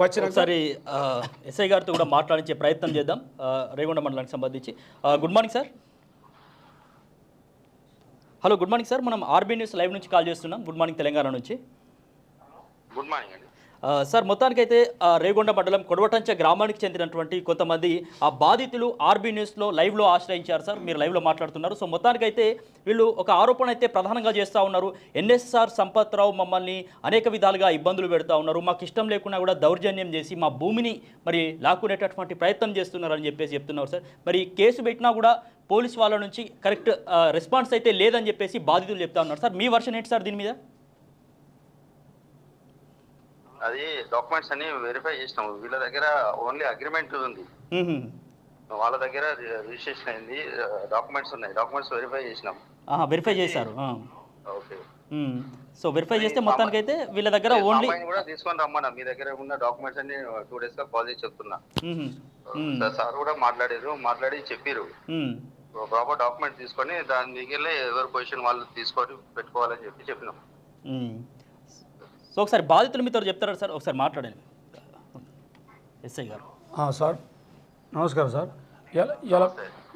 ఒకసారి ఎస్ఐ గారితో కూడా మాట్లాడించే ప్రయత్నం చేద్దాం రేగొండ మండలానికి సంబంధించి. Good morning sir. Hello, good morning sir. మనం ఆర్బీ న్యూస్ లైవ్ నుంచి కాల్ చేస్తున్నాం. గుడ్ మార్నింగ్ తెలంగాణ నుంచి. గుడ్ మార్నింగ్ అండి. సార్, మొత్తానికైతే రేగొండ మండలం కొడవటంచ గ్రామానికి చెందినటువంటి కొంతమంది ఆ బాధితులు ఆర్బీ న్యూస్లో లైవ్లో ఆశ్రయించారు సార్. మీరు లైవ్లో మాట్లాడుతున్నారు. సో మొత్తానికైతే వీళ్ళు ఒక ఆరోపణ అయితే ప్రధానంగా చేస్తూ ఉన్నారు. ఎన్ఎస్ఆర్ సంపత్రావు మమ్మల్ని అనేక విధాలుగా ఇబ్బందులు పెడతా ఉన్నారు, మాకు ఇష్టం లేకున్నా కూడా దౌర్జన్యం చేసి మా భూమిని మరి లాక్కునేటటువంటి ప్రయత్నం చేస్తున్నారని చెప్పేసి చెప్తున్నారు సార్. మరి కేసు పెట్టినా కూడా పోలీస్ వాళ్ళ నుంచి కరెక్ట్ రెస్పాన్స్ అయితే లేదని చెప్పేసి బాధితులు చెప్తా ఉన్నారు సార్. మీ వర్షన్ ఏంటి సార్ దీని మీద? అది డాక్యుమెంట్స్ అన్ని వెరిఫై చేసినాము. వీళ్ళ దగ్గర ఓన్లీ అగ్రిమెంట్ ఉంది, వాళ్ళ దగ్గర రిజిస్ట్రేషన్ అయింది, డాక్యుమెంట్స్ ఉన్నాయి. డాక్యుమెంట్స్ వెరిఫై చేసినాం. వెరిఫై చేశారు. ఓకే. సో వెరిఫై చేస్తే మొత్తానికి అయితే వీళ్ళ దగ్గర ఓన్లీ కూడా తీసుకొని రమ్మన్నా. మీ దగ్గర ఉన్న డాక్యుమెంట్స్ అన్ని 2 days గా కాల్ చేసి చెప్తున్నా. సార్ కూడా మాట్లాడి చెప్పారు ప్రాపర్ డాక్యుమెంట్ తీసుకొని దాని మిగిలిన ఎవరి పొజిషన్ వాళ్ళు తీసుకొని పెట్టుకోవాలని చెప్పినాం. సో ఒకసారి బాధితులు మీతో చెప్తారా సార్? ఒకసారి మాట్లాడండి ఎస్ఐ గారు. సార్ నమస్కారం సార్.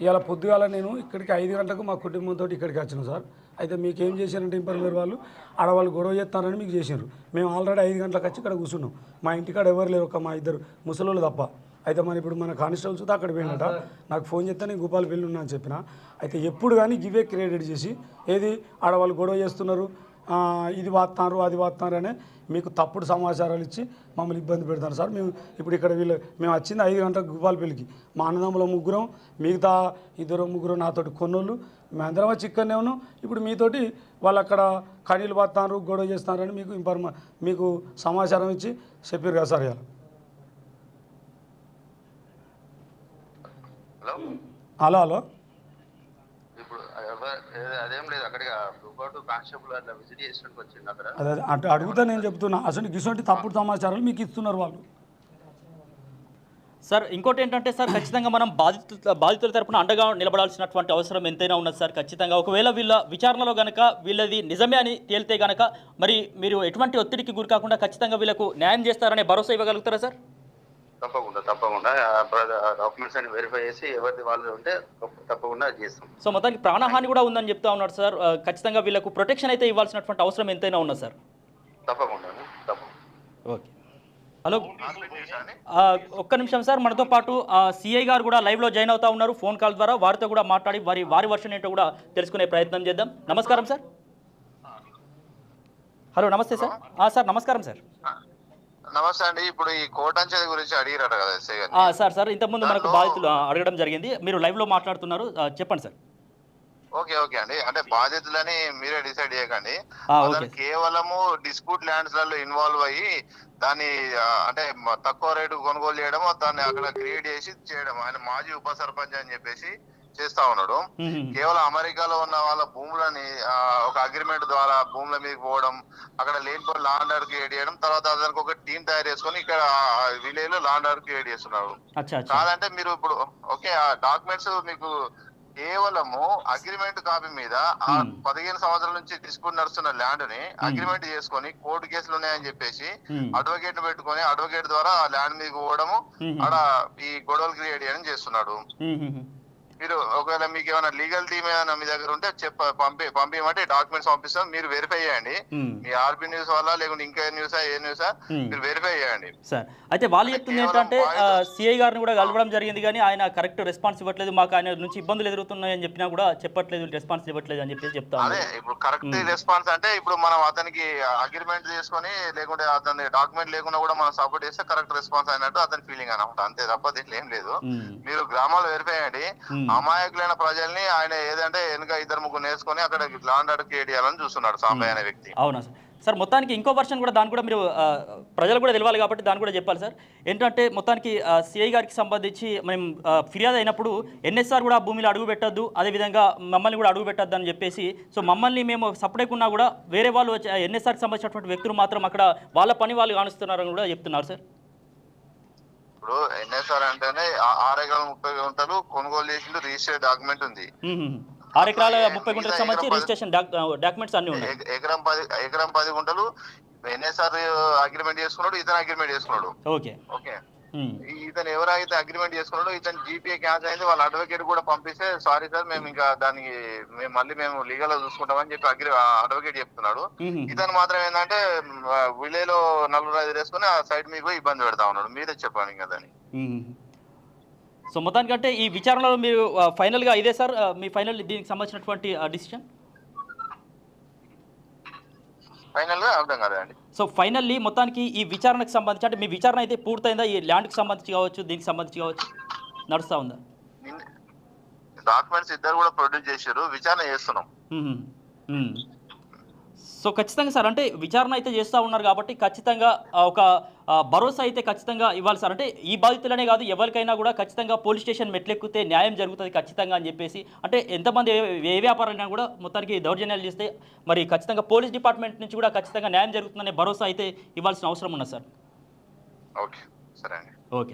ఇలా పొద్దుగాల నేను ఇక్కడికి 5 గంటలకు మా కుటుంబంతో ఇక్కడికి వచ్చినాం సార్. అయితే మీకు ఏం చేశారంటే ఇంపర్మేర్ వాళ్ళు ఆడవాళ్ళు గొడవ చేస్తారని మీకు చేశారు. మేము ఆల్రెడీ 5 గంటలకు వచ్చి ఇక్కడ కూర్చున్నాం. మా ఇంటికాడ ఎవరు లేరు, ఒక మా 2 ముసలోళ్ళు తప్ప. అయితే మరి ఇప్పుడు మన కానిస్టేబుల్స్ అక్కడ పోయినట నాకు ఫోన్ చేస్తే నేను గోపాలపల్లి ఉన్నా అని చెప్పిన. అయితే ఎప్పుడు కానీ గివే క్రియేట్ చేసి ఏది ఆడవాళ్ళు గొడవ చేస్తున్నారు, ఇది వాస్తున్నారు అది వాస్తున్నారు అనే మీకు తప్పుడు సమాచారాలు ఇచ్చి మమ్మల్ని ఇబ్బంది పెడతారు సార్. మేము ఇప్పుడు ఇక్కడ మేము వచ్చింది 5 గంటలకు గోపాలపల్లికి. మా అన్నదమ్ముల 3, మిగతా 2-3 నాతోటి కొన్నోళ్ళు, మేమందరం వచ్చి ఇక్కడనే ఉన్నాం. ఇప్పుడు మీతోటి వాళ్ళు అక్కడ కనీలు వాస్తున్నారు గొడవ చేస్తున్నారని మీకు సమాచారం ఇచ్చి చెప్పారు కదా సార్. హలో అదేం లేదు, అక్కడికి కానిస్టేబుల్ అట్లా విజిట్ చేసినట్టు వచ్చింది. అక్కడ అదే అడుగుతా నేను చెప్తున్నా. అసలు గిసొంటి తప్పుడు సమాచారాలు మీకు ఇస్తున్నారు వాళ్ళు సార్. ఇంకోటి ఏంటంటే సార్, ఖచ్చితంగా మనం బాధితుల తరపున అండగా నిలబడాల్సినటువంటి అవసరం ఎంతైనా ఉన్నది సార్. ఖచ్చితంగా ఒకవేళ వీళ్ళ విచారణలో కనుక వీళ్ళది నిజమే అని తేలితే కనుక మరి మీరు ఎటువంటి ఒత్తిడికి గురి కాకుండా ఖచ్చితంగా వీళ్ళకు న్యాయం చేస్తారనే భరోసా ఇవ్వగలుగుతారా సార్? తప్పకుండా డాక్యుమెంట్స్ అన్ని వెరిఫై చేసి ఎవరిది వాళ్ళు ఉంటే తప్పకుండా చేస్తాం. సో మొత్తానికి ప్రాణహాని కూడా ఉందని చెప్తా ఉన్నాడు సార్. ఖచ్చితంగా వీళ్ళకు ప్రొటెక్షన్ అయితే ఇవ్వాల్సినటువంటి అవసరం ఎంతైనా ఉన్నది సార్. తప్పకుండా. ఓకే. హలో, ఒక్క నిమిషం సార్. మనతో పాటు సిఐ గారు కూడా లైవ్లో జాయిన్ అవుతా ఉన్నారు ఫోన్ కాల్ ద్వారా. వారితో కూడా మాట్లాడి వారి వర్షన్ ఏంటో కూడా తెలుసుకునే ప్రయత్నం చేద్దాం. నమస్కారం సార్. హలో, నమస్తే సార్. సార్ నమస్కారం సార్. నమస్తే అండి. ఇప్పుడు ఈ కోటంచెది గురించి అడిగారట కదా ఎస్ఐ గారు. సార్ ఇంతకుముందు మనకు బాధితులు అడగడం జరిగింది. మీరు లైవ్లో మాట్లాడుతున్నారు, చెప్పండి సార్. ఓకే అండి. అంటే బాధితులని మీరే డిసైడ్ చేయకండి. కేవలము డిస్ప్యూట్ ల్యాండ్స్ లలో ఇన్వాల్వ్ అయ్యి దాన్ని అంటే తక్కువ రేటు కొనుగోలు చేయడం, దాన్ని అక్కడ క్రియేట్ చేసి చేయడం. ఆయన మాజీ ఉప సర్పంచ్ అని చెప్పేసి చేస్తా ఉన్నాడు. కేవలం అమెరికాలో ఉన్న వాళ్ళ భూములని ఒక అగ్రిమెంట్ ద్వారా భూముల మీద పోవడం, అక్కడ లేనిపోయి లా అండ్ ఆర్డర్ క్రియేట్ చేయడం, తర్వాత దానికి ఒక టీం తయారు చేసుకొని ఇక్కడ విలేజ్ లో లా అండ్ ఆర్డర్ క్రియేట్ చేస్తున్నారు. కాదంటే మీరు ఇప్పుడు ఓకే ఆ డాక్యుమెంట్స్ మీకు కేవలము అగ్రిమెంట్ కాపీ మీద 15 సంవత్సరాల నుంచి డిస్ప్యూట్ నడుస్తున్న ల్యాండ్ ని అగ్రిమెంట్ చేసుకొని కోర్టు కేసులు ఉన్నాయని చెప్పేసి అడ్వకేట్ పెట్టుకొని అడ్వకేట్ ద్వారా ఆ ల్యాండ్ మీద పోవడము, అక్కడ ఈ గొడవలు క్రియేట్ చేయడం చేస్తున్నాడు. మీరు ఒకవేళ మీకు ఏమైనా లీగల్ టీమ్ ఏమైనా మీ దగ్గర ఉంటే పంపించమంటే డాక్యుమెంట్స్ పంపిస్తాం. మీరు వెరిఫై చేయండి. మీ ఆర్బీ న్యూస్ వల్ల లేకుంటే ఇంకా న్యూసా ఏ న్యూసా మీరు వెరిఫై చేయండి సార్. అయితే వాళ్ళు చెప్తుంది ఏంటంటే సిఐ గారిని కూడా కలవడం జరిగింది కానీ ఆయన కరెక్ట్ రెస్పాన్స్ ఇవ్వట్లేదు, మాకు ఆయన నుంచి ఇబ్బందులు ఎదురుతున్నాయని చెప్పినా కూడా చెప్పట్లేదు, రెస్పాన్స్ ఇవ్వట్లేదు అని చెప్పేసి చెప్తాను. అదే ఇప్పుడు కరెక్ట్ రెస్పాన్స్ అంటే ఇప్పుడు మనం అతనికి అగ్రిమెంట్ చేసుకొని లేకుంటే అతని డాక్యుమెంట్ లేకుండా కూడా మనం సపోర్ట్ చేస్తే కరెక్ట్ రెస్పాన్స్ అయినట్టు అతని ఫీలింగ్ అనమాట. అంతే తప్ప దీంట్లో ఏం లేదు. మీరు గ్రామాల్లో వెరిఫై చేయండి. అమాయకులైన ప్రజల్ని ఆయన ఏదంటే వెనుక 2-3 నేర్చుకొని అక్కడ ల్యాండ్ ఆర్డర్ క్రియేట్ చేయాలని చూస్తున్నాడు సాంబయ్య అనే వ్యక్తి. అవునా సార్. సార్ మొత్తానికి ఇంకో వర్షన్ కూడా దాన్ని కూడా మీరు ప్రజలు కూడా తెలియాలి కాబట్టి దాన్ని కూడా చెప్పాలి సార్. ఏంటంటే మొత్తానికి సిఐ గారికి సంబంధించి మేము ఫిర్యాదు అయినప్పుడు ఎన్ఎస్ఆర్ కూడా భూమిలో అడుగు పెట్టద్దు, అదేవిధంగా మమ్మల్ని కూడా అడుగు పెట్టద్దు అని చెప్పేసి, సో మమ్మల్ని మేము సపరేట్ ఉన్నా కూడా వేరే వాళ్ళు ఎన్ఎస్ఆర్కి సంబంధించినటువంటి వ్యక్తులు మాత్రం అక్కడ వాళ్ళ పని వాళ్ళు కానిస్తున్నారని కూడా చెప్తున్నారు సార్. ఇప్పుడు ఎన్ఎస్ఆర్ అంటేనే 6 ఎకరాల 30 గుంటలు కొనుగోలు చేసిండు, రిజిస్టర్డ్ డాక్యుమెంట్ ఉంది. 6 ఎకరాల 30 గుంటలకు సంబంధించి రిజిస్ట్రేషన్ డాక్యుమెంట్స్ అన్ని ఉన్నాయి. ఎకరం 10 గుంటలు ఎన్ఎస్ఆర్ అగ్రిమెంట్ చేసుకున్నాడు, ఇతను అగ్రిమెంట్ చేసుకున్నాడు. ఓకే. ఓకే, ఇతను ఎవరైతే అగ్రిమెంట్ చేసుకున్నాడో ఇతను జీపీఏ క్యాన్సిల్ అయింది. వాళ్ళ అడ్వకేట్ కూడా పంపిస్తే సారీ సార్ మేము ఇంకా దానికి మేము లీగల్ గా చూసుకుంటామని చెప్పి అడ్వకేట్ చెప్తున్నాడు. ఇతను మాత్రం ఏంటంటే విలేలో 4-5 వేసుకుని ఆ సైడ్ మీకు ఇబ్బంది పెడతా ఉన్నాడు. మీరే చెప్పండి ఇంకా దాన్ని. సో మొత్తానికంటే ఈ విచారణలో మీరు ఫైనల్గా ఇదే సార్ మీ ఫైనల్ దీనికి సంబంధించినటువంటి డిసిషన్ ఫైనల్ గా అర్థం కాదండి. సో ఫైనల్లీ మొత్తానికి ఈ విచారణకు సంబంధించి అంటే మీ విచారణ అయితే పూర్తయిందా? ఈ ల్యాండ్కి సంబంధించి కావచ్చు, దీనికి సంబంధించి కావచ్చు, నడుస్తూ ఉందా? డాక్యుమెంట్స్ ఇద్దరు కూడా ప్రొడ్యూస్ చేశారు, విచారణ చేస్తున్నాం. సో ఖచ్చితంగా సార్ అంటే విచారణ అయితే చేస్తూ ఉన్నారు కాబట్టి ఖచ్చితంగా ఒక భరోసా అయితే ఖచ్చితంగా ఇవ్వాలి సార్. అంటే ఈ బాధితులనే కాదు ఎవరికైనా కూడా ఖచ్చితంగా పోలీస్ స్టేషన్ మెట్లెక్కితే న్యాయం జరుగుతుంది ఖచ్చితంగా అని చెప్పేసి, అంటే ఎంతమంది ఏ వ్యాపారైనా కూడా మొత్తానికి దౌర్జన్యాలు చేస్తే మరి ఖచ్చితంగా పోలీస్ డిపార్ట్మెంట్ నుంచి కూడా ఖచ్చితంగా న్యాయం జరుగుతుందనే భరోసా అయితే ఇవ్వాల్సిన అవసరం ఉన్నది సార్. ఓకే, సరే అండి. ఓకే.